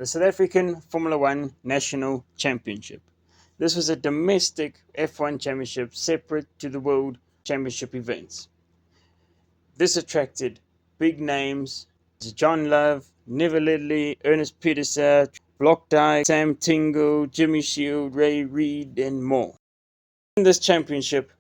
the South African Formula One National Championship. This was a domestic F1 championship separate to the World Championship events. This attracted big names: John Love, Neville Ledley, Ernest Peterson, Block Dyke, Sam Tingle, Jimmy Shield, Ray Reid, and more. In this championship,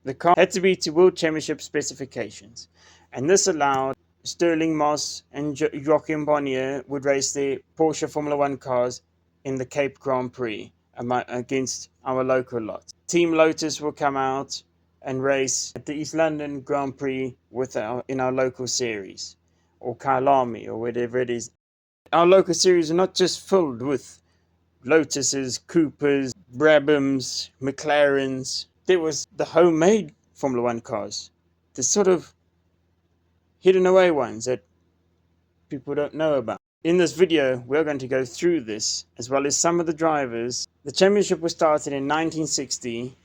the car had to be to World Championship specifications, and this allowed Stirling Moss and Joachim Bonnier would race their Porsche Formula One cars in the Cape Grand Prix against our local lot. Team Lotus will come out and race at the East London Grand Prix in our local series, or Kyalami, or whatever it is. Our local series are not just filled with Lotuses, Coopers, Brabhams, McLarens. There was the homemade Formula One cars, the sort of hidden away ones that people don't know about. In this video, we're going to go through this, as well as some of the drivers. The championship was started in 1960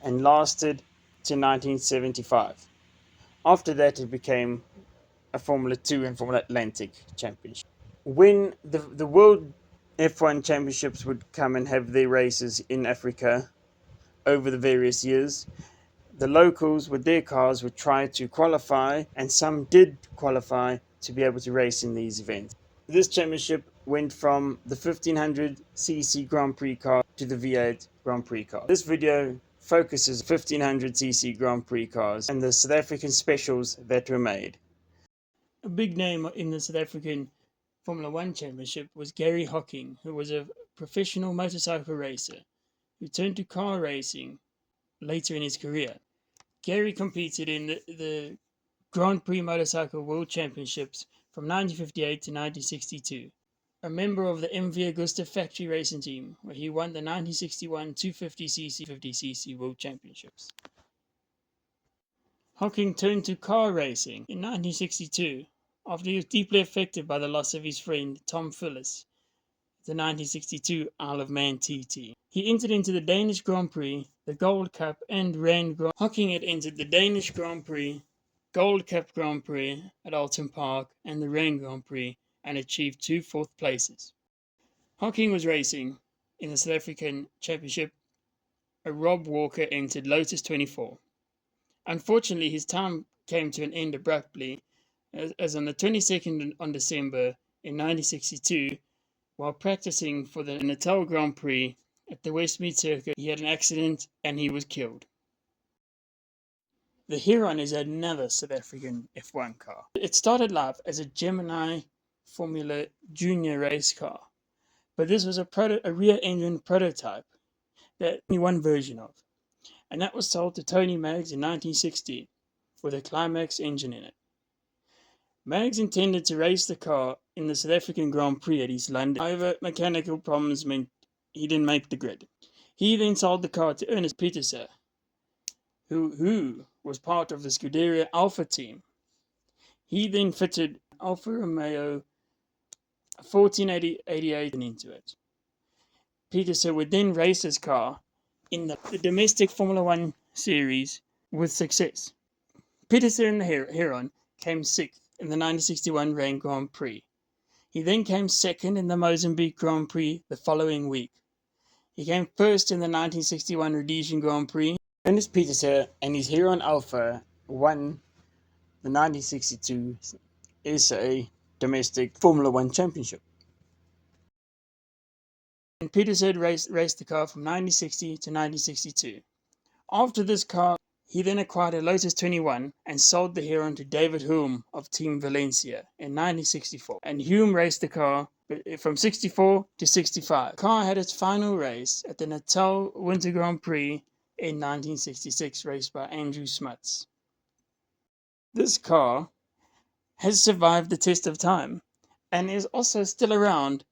and lasted to 1975. After that, it became a Formula 2 and Formula Atlantic championship. When the World F1 championships would come and have their races in Africa over the various years, the locals with their cars would try to qualify, and some did qualify to be able to race in these events. This championship went from the 1500cc Grand Prix car to the V8 Grand Prix car. This video focuses 1500cc Grand Prix cars and the South African specials that were made. A big name in the South African Formula One Championship was Gary Hocking, who was a professional motorcycle racer who turned to car racing later in his career. Gary competed in the Grand Prix Motorcycle World Championships from 1958 to 1962. A member of the MV Agusta factory racing team, where he won the 1961 250cc 50cc World Championships. Hocking turned to car racing in 1962 after he was deeply affected by the loss of his friend Tom Phillips, the 1962 Isle of Man TT. He entered into the Danish Grand Prix, the Gold Cup, and Rand Grand Prix. Hocking had entered the Danish Grand Prix, Gold Cup Grand Prix at Alton Park, and the Rand Grand Prix, and achieved 2 fourth places. Hocking was racing in the South African Championship. Rob Walker entered Lotus 24. Unfortunately, his time came to an end abruptly, as on the 22nd of December in 1962, while practicing for the Natal Grand Prix at the Westmead Circuit, he had an accident and he was killed. The Heron is another South African F1 car. It started life as a Gemini Formula Junior race car, but this was a rear-engine prototype that only one version of, and that was sold to Tony Maggs in 1960 with a Climax engine in it. Maggs intended to race the car in the South African Grand Prix at East London. However, mechanical problems meant he didn't make the grid. He then sold the car to Ernest Peterson, who was part of the Scuderia Alpha team. He then fitted Alfa Romeo 1488 into it. Peterson would then race his car in the domestic Formula One series with success. Peterson in the Heron came 6th in the 1961 Rand Grand Prix. He then came 2nd in the Mozambique Grand Prix the following week. He came 1st in the 1961 Rhodesian Grand Prix. Ernest Peterson and his Heron Alpha won the 1962 SA Domestic Formula One Championship. And Peterson raced the car from 1960 to 1962. After this car, he then acquired a Lotus 21 and sold the Heron to David Hulme of Team Valencia in 1964. And Hulme raced the car from 64 to 65. The car had its final race at the Natal Winter Grand Prix in 1966, raced by Andrew Smuts. This car has survived the test of time and is also still around,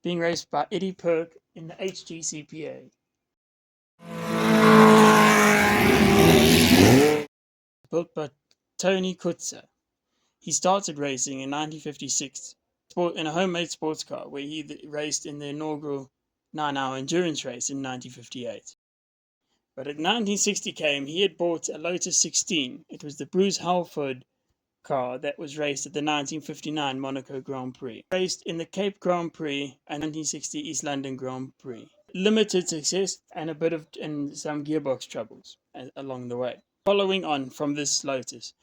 being raced by Eddie Perk in the HGCPA. Built by Tony Kutzer. He started racing in 1956 in a homemade sports car, where he raced in the inaugural 9-hour endurance race in 1958. But at 1960 came, he had bought a Lotus 16. It was the Bruce Halford car that was raced at the 1959 Monaco Grand Prix, raced in the Cape Grand Prix and 1960 East London Grand Prix. Limited success and some gearbox troubles along the way. Following on from this Lotus,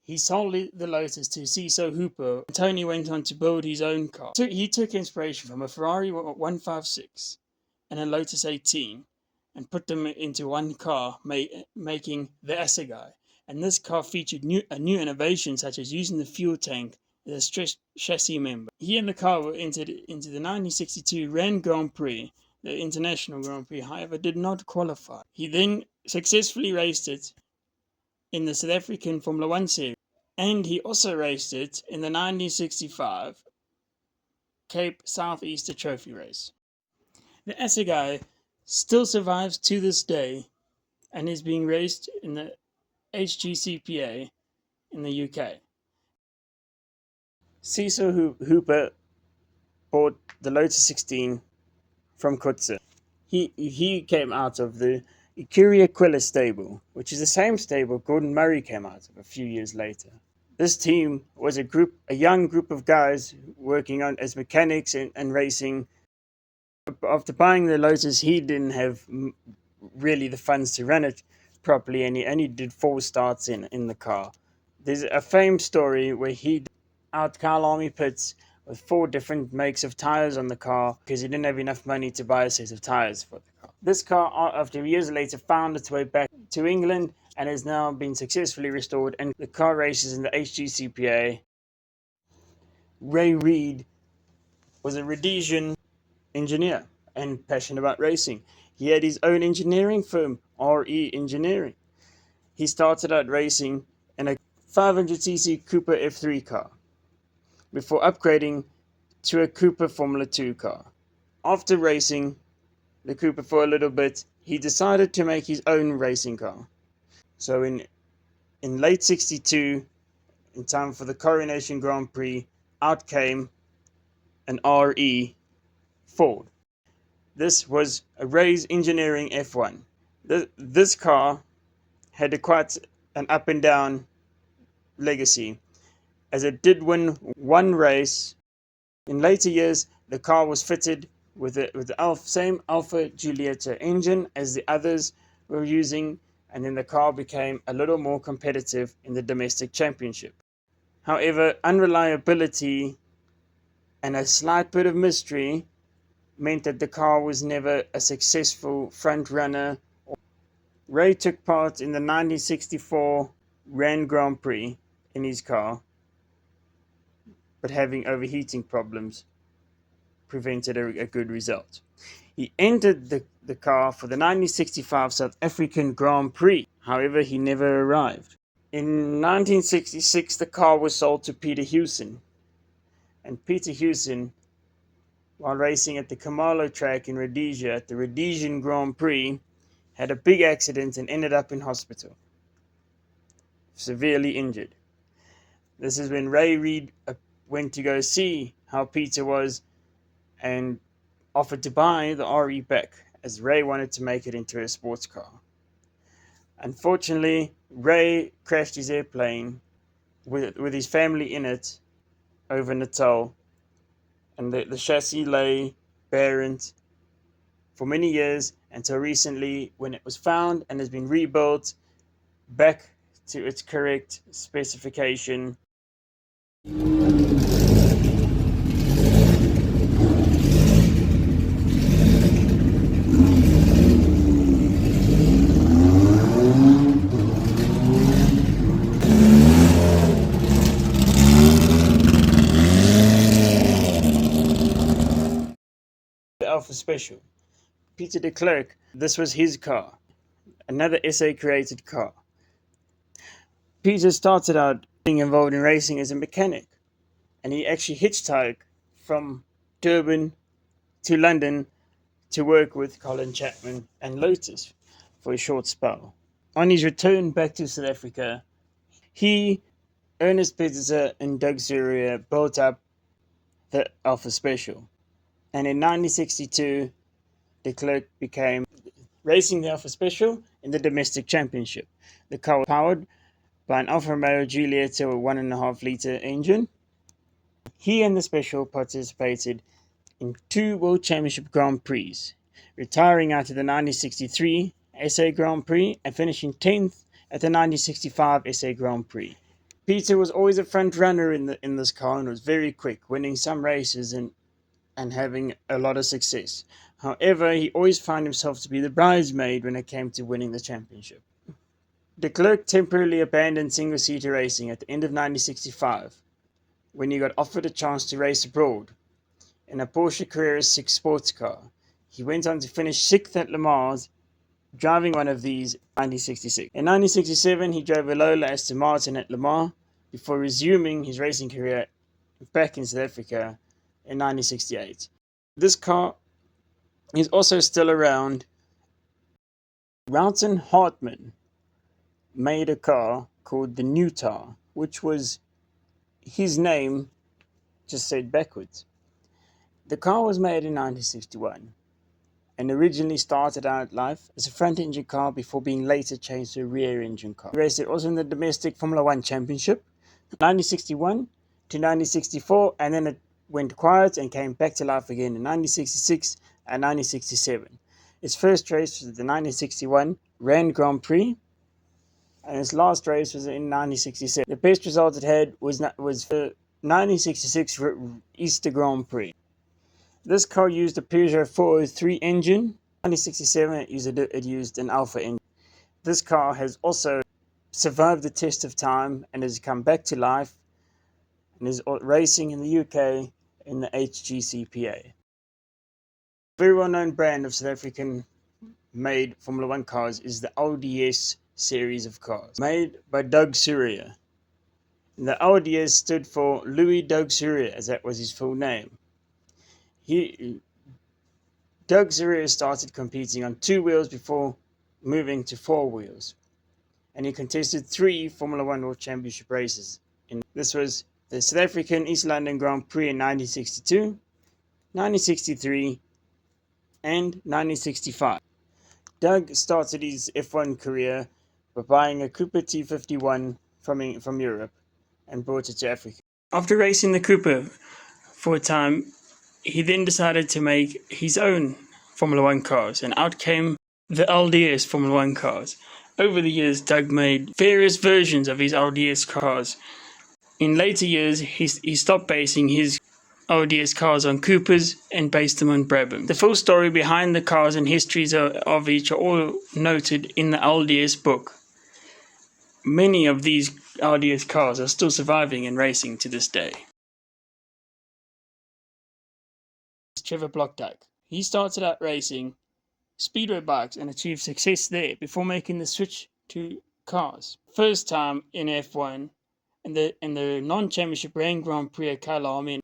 he sold the Lotus to Cecil Hooper. Tony went on to build his own car. He took inspiration from a Ferrari 156 and a Lotus 18 and put them into one car, making the Assegai. And this car featured a new innovation, such as using the fuel tank as a stretched chassis member. He and the car were entered into the 1962 Rennes Grand Prix, the International Grand Prix, however, did not qualify. He then successfully raced it in the South African Formula One series, and he also raced it in the 1965 Cape Southeaster Trophy race. The Assegai still survives to this day and is being raced in the HGCPA in the UK. Cecil Hooper bought the Lotus 16 from Coetzee. He came out of the Ecurie Aquila stable, which is the same stable Gordon Murray came out of a few years later. This team was a young group of guys working on as mechanics and racing. After buying the Lotus, he didn't have really the funds to run it properly, and he only did 4 starts in the car. There's a famed story where he out Kyle Army pits with 4 different makes of tires on the car because he didn't have enough money to buy a set of tires for the car. This car, after years later, found its way back to England and has now been successfully restored, and the car races in the HGCPA. Ray Reid was a Rhodesian engineer and passionate about racing. He had his own engineering firm, RE Engineering. He started out racing in a 500cc Cooper F3 car before upgrading to a Cooper Formula 2 car. After racing the Cooper for a little bit, he decided to make his own racing car. So in late 62, in time for the Coronation Grand Prix, out came an RE Ford. This was a Ray's Engineering F1. This car had quite an up and down legacy, as it did win one race. In later years, the car was fitted with the same Alfa Giulietta engine as the others were using, and then the car became a little more competitive in the domestic championship. However, unreliability and a slight bit of mystery meant that the car was never a successful front runner. Ray took part in the 1964 Rennes Grand Prix in his car, but having overheating problems prevented a good result. He entered the car for the 1965 South African Grand Prix. However, he never arrived. In 1966, the car was sold to Peter Hewson. And Peter Hewson, while racing at the Khumalo track in Rhodesia at the Rhodesian Grand Prix, had a big accident and ended up in hospital, severely injured. This is when Ray Reid went to go see how Peter was and offered to buy the RE back, as Ray wanted to make it into a sports car. Unfortunately, Ray crashed his airplane with his family in it over Natal, and the chassis lay barren for many years until recently, when it was found and has been rebuilt back to its correct specification. The Alfa Special. Peter de Klerk, this was his car, another SA created car. Peter started out being involved in racing as a mechanic, and he actually hitchhiked from Durban to London to work with Colin Chapman and Lotus for a short spell. On his return back to South Africa, he, Ernest Pieterse, and Doug Zurier built up the Alfa Special. And in 1962, de Klerk began racing the Alfa Special in the domestic championship. The car was powered by an Alfa Romeo Giulietta 1.5-litre engine. He and the Special participated in 2 World Championship Grand Prix, retiring out of the 1963 SA Grand Prix and finishing 10th at the 1965 SA Grand Prix. Peter was always a front runner in this car and was very quick, winning some races and having a lot of success. However, he always found himself to be the bridesmaid when it came to winning the championship. De Klerk temporarily abandoned single-seater racing at the end of 1965 when he got offered a chance to race abroad in a Porsche Carrera 6 sports car. He went on to finish 6th at Le Mans, driving one of these in 1966. In 1967, he drove a Lola Aston Martin at Le Mans before resuming his racing career back in South Africa in 1968. This car is also still around. Roughton Hartmann made a car called the Newtar, which was his name just said backwards. The car was made in 1961 and originally started out life as a front-engine car before being later changed to a rear-engine car. He raced it also in the domestic Formula One Championship, 1961 to 1964, and then it went quiet and came back to life again in 1966 and 1967. Its first race was the 1961 Rand Grand Prix, and its last race was in 1967. The best result it had was for 1966 Easter Grand Prix. This car used a Peugeot 403 engine. In 1967 it used an Alfa engine. This car has also survived the test of time and has come back to life and is racing in the UK in the HGCPA. A very well-known brand of South African made Formula One cars is the LDS series of cars, made by Doug Surya. The LDS stood for Louis Doug Surya, as that was his full name. Doug Surya started competing on 2 wheels before moving to 4 wheels, and he contested 3 Formula One World Championship races. This was the South African East London Grand Prix in 1962, 1963, and 1965. Doug started his F1 career by buying a Cooper T51 from Europe and brought it to Africa. After racing the Cooper for a time, he then decided to make his own Formula One cars, and out came the LDS Formula One cars. Over the years, Doug made various versions of his LDS cars. In later years, he stopped basing his LDS cars on Coopers and based them on Brabham. The full story behind the cars and histories of each are all noted in the LDS book. Many of these LDS cars are still surviving and racing to this day. Trevor Blockdyke. He started out racing speedway bikes and achieved success there before making the switch to cars. First time in F1 in the non-championship Rand Grand Prix at Kyalami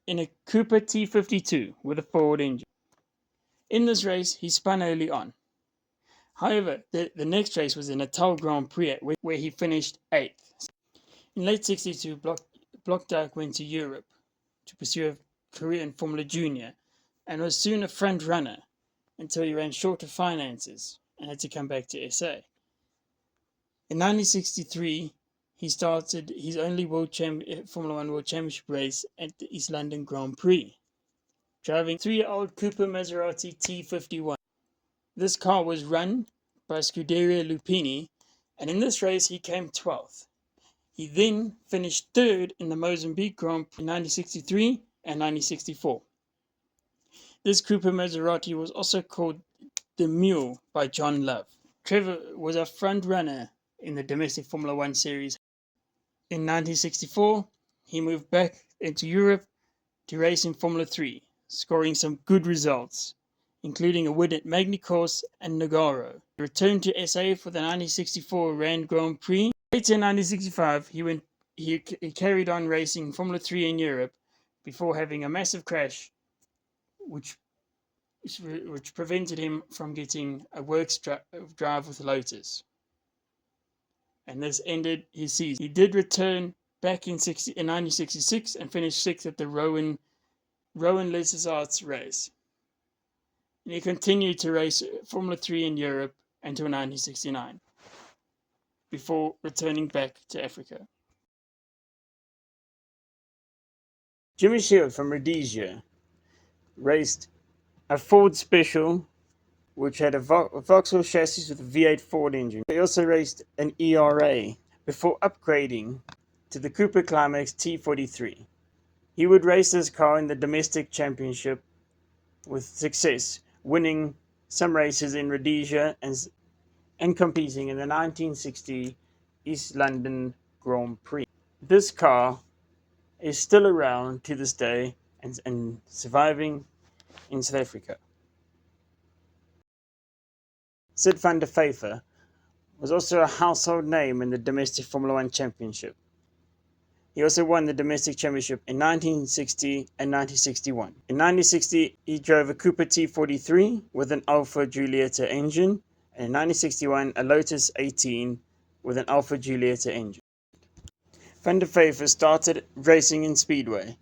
in a Cooper T52 with a forward engine. In this race, he spun early on. However, the next race was the Natal Grand Prix where he finished 8th. In late 62, Blockdyke went to Europe to pursue a career in Formula Junior and was soon a front runner until he ran short of finances and had to come back to SA. In 1963, he started his only Formula One World Championship race at the East London Grand Prix, driving 3-year-old Cooper Maserati T51. This car was run by Scuderia Lupini, and in this race he came 12th. He then finished 3rd in the Mozambique Grand Prix in 1963 and 1964. This Cooper Maserati was also called the Mule by John Love. Trevor was a front runner in the domestic Formula One series. In 1964, he moved back into Europe to race in Formula 3, scoring some good results, including a win at Magny Course and Nogaro. He returned to SA for the 1964 Rand Grand Prix. Later in 1965, he carried on racing Formula 3 in Europe before having a massive crash, which prevented him from getting a works drive with Lotus. And this ended his season. He did return back in 1966 and finished 6th at the Rowan Lessersarts race. And he continued to race Formula 3 in Europe until 1969. before returning back to Africa. Jimmy Shield from Rhodesia raced a Ford Special, which had a Vauxhall chassis with a V8 Ford engine. He also raced an ERA before upgrading to the Cooper Climax T43. He would race this car in the domestic championship with success, winning some races in Rhodesia and competing in the 1960 East London Grand Prix. This car is still around to this day and surviving in South Africa. Sid van der Vyver was also a household name in the domestic Formula One championship. He also won the domestic championship in 1960 and 1961. In 1960, he drove a Cooper T43 with an Alfa Giulietta engine, and in 1961, a Lotus 18 with an Alfa Giulietta engine. Van der Vyver started racing in Speedway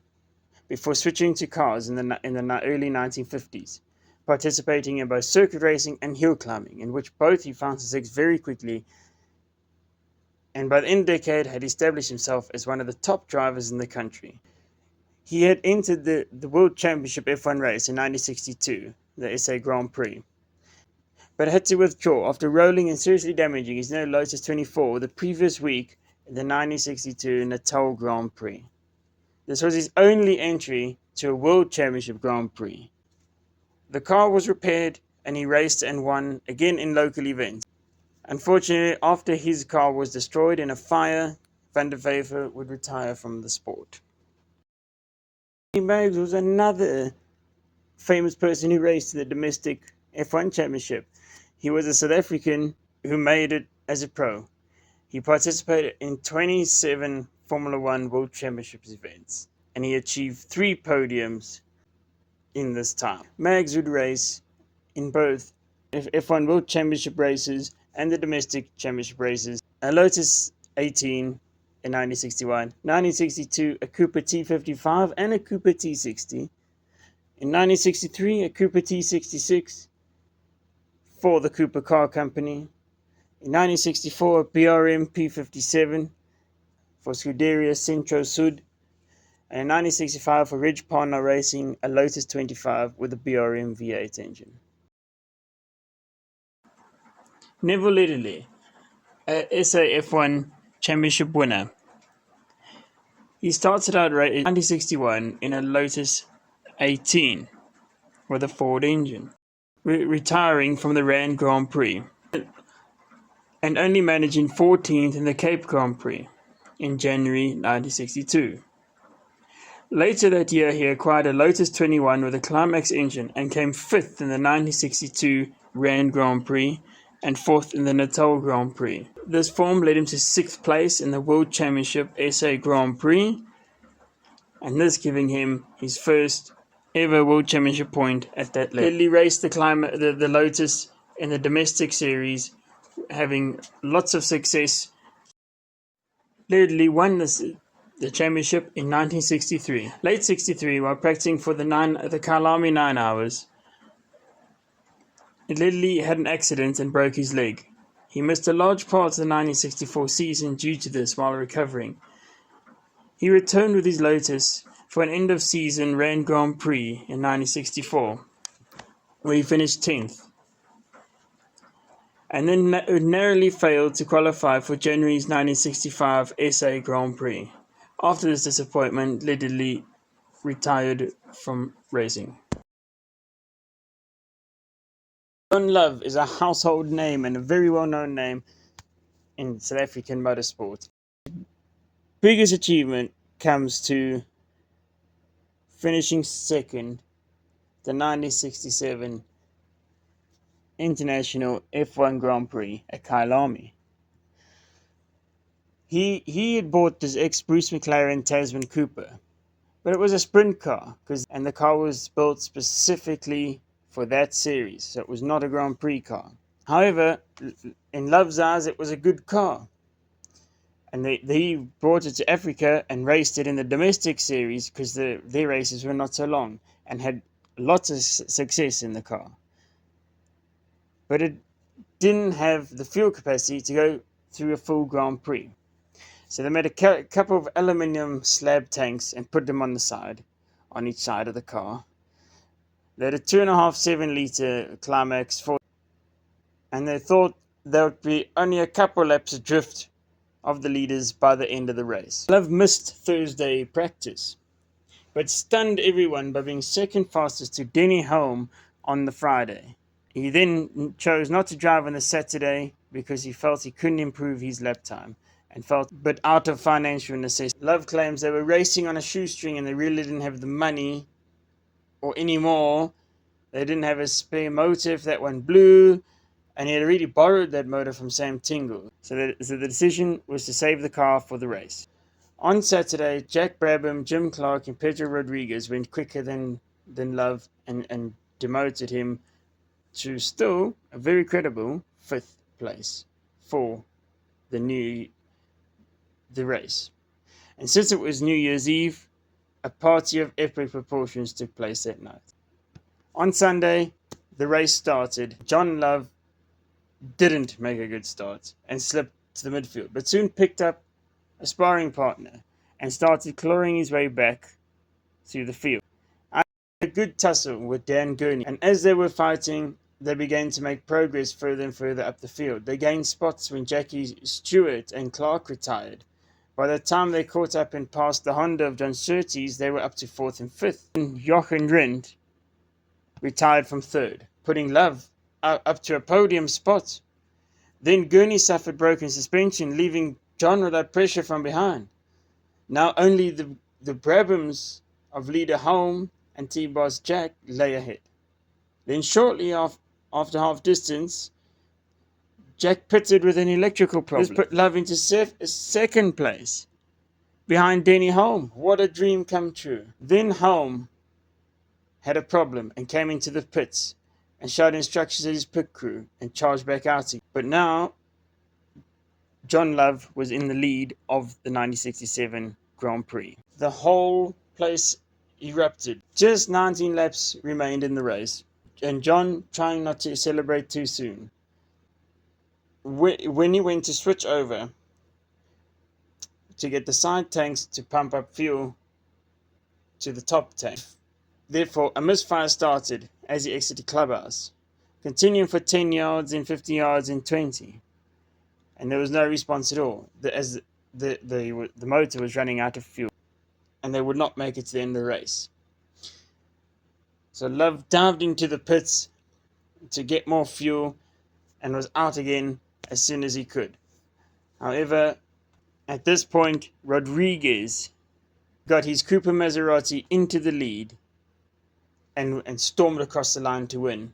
before switching to cars in the early 1950s, participating in both circuit racing and hill climbing, in which both he found success very quickly, and by the end of the decade had established himself as one of the top drivers in the country. He had entered the World Championship F1 race in 1962, the SA Grand Prix, but had to withdraw after rolling and seriously damaging his new Lotus 24 the previous week in the 1962 Natal Grand Prix. This was his only entry to a World Championship Grand Prix. The car was repaired and he raced and won again in local events. Unfortunately, after his car was destroyed in a fire, Van der Vyver would retire from the sport. Meigs was another famous person who raced in the domestic F1 championship. He was a South African who made it as a pro. He participated in 27 Formula One World Championships events, and he achieved 3 podiums in this time. Meigs would race in both F1 World Championship races and the domestic championship races. A Lotus 18 in 1961, 1962 a Cooper T55 and a Cooper T60, in 1963 a Cooper T66 for the Cooper Car Company, in 1964 a BRM P57 for Scuderia Centro Sud, and in 1965 for Ridge Partner Racing a Lotus 25 with a BRM V8 engine. Neville Ledley, a SAF1 championship winner. He started out in 1961 in a Lotus 18 with a Ford engine, retiring from the Rand Grand Prix and only managing 14th in the Cape Grand Prix in January 1962. Later that year, he acquired a Lotus 21 with a Climax engine and came 5th in the 1962 Rand Grand Prix and 4th in the Natal Grand Prix. This form led him to 6th place in the World Championship SA Grand Prix, and this giving him his first ever World Championship point at that level. He raced the Lotus in the domestic series, having lots of success. Ledley won the championship in 1963. Late 63, while practicing for the Kyalami 9 hours, Ledley had an accident and broke his leg. He missed a large part of the 1964 season due to this while recovering. He returned with his Lotus for an end-of-season Rand Grand Prix in 1964, where he finished 10th, and then narrowly failed to qualify for January's 1965 SA Grand Prix. After this disappointment, Ledley retired from racing. John Love is a household name and a very well-known name in South African motorsport. Biggest achievement comes to finishing second the 1967 International F1 Grand Prix at Kyalami. He had bought this ex-Bruce McLaren Tasman Cooper, but it was a sprint car, and the car was built specifically for that series, so it was not a Grand Prix car. However, in Love's eyes, it was a good car, and they brought it to Africa and raced it in the domestic series because their races were not so long and had lots of success in the car. But it didn't have the fuel capacity to go through a full Grand Prix. So they made a couple of aluminium slab tanks and put them on each side of the car. They had a 2.5 7-liter climax and they thought there would be only a couple laps adrift of the leaders by the end of the race. Love missed Thursday practice, but stunned everyone by being second fastest to Denny Hulme on the Friday. He then chose not to drive on the Saturday because he felt he couldn't improve his lap time and felt but out of financial necessity. Love claims they were racing on a shoestring and they really didn't have the money or any more. They didn't have a spare motor if that one blew, and he had already borrowed that motor from Sam Tingle. So the decision was to save the car for the race. On Saturday, Jack Brabham, Jim Clark, and Pedro Rodriguez went quicker than Love and demoted him to still a very credible 5th place for the race. And since it was New Year's Eve, a party of epic proportions took place that night. On Sunday, the race started. John Love didn't make a good start and slipped to the midfield, but soon picked up a sparring partner and started clawing his way back through the field. I had a good tussle with Dan Gurney, and as they were fighting, they began to make progress further and further up the field. They gained spots when Jackie Stewart and Clark retired. By the time they caught up and passed the Honda of John Surtees, they were up to 4th and 5th. And Jochen Rindt retired from 3rd, putting Love up to a podium spot. Then Gurney suffered broken suspension, leaving John without pressure from behind. Now only the Brabhams of leader Hulme and T-Boss Jack lay ahead. Then shortly after half distance, Jack pitted with an electrical problem. This put Love into second place, behind Denny Hulme. What a dream come true. Then Hulme had a problem and came into the pits and shouted instructions at his pit crew and charged back out again. But now, John Love was in the lead of the 1967 Grand Prix. The whole place erupted. Just 19 laps remained in the race, and John trying not to celebrate too soon. When he went to switch over to get the side tanks to pump up fuel to the top tank. Therefore, a misfire started as he exited clubhouse, continuing for 10 yards, then 50 yards, and 20. And there was no response at all, as the motor was running out of fuel, and they would not make it to the end of the race. So Love dived into the pits to get more fuel and was out again as soon as he could. However, at this point, Rodriguez got his Cooper Maserati into the lead and stormed across the line to win.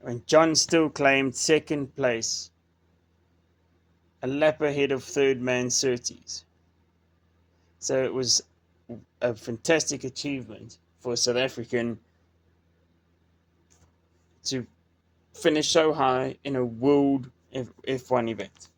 And John still claimed second place, a lap ahead of third man Surtees. So it was a fantastic achievement for a South African to finish so high in a world F1 event.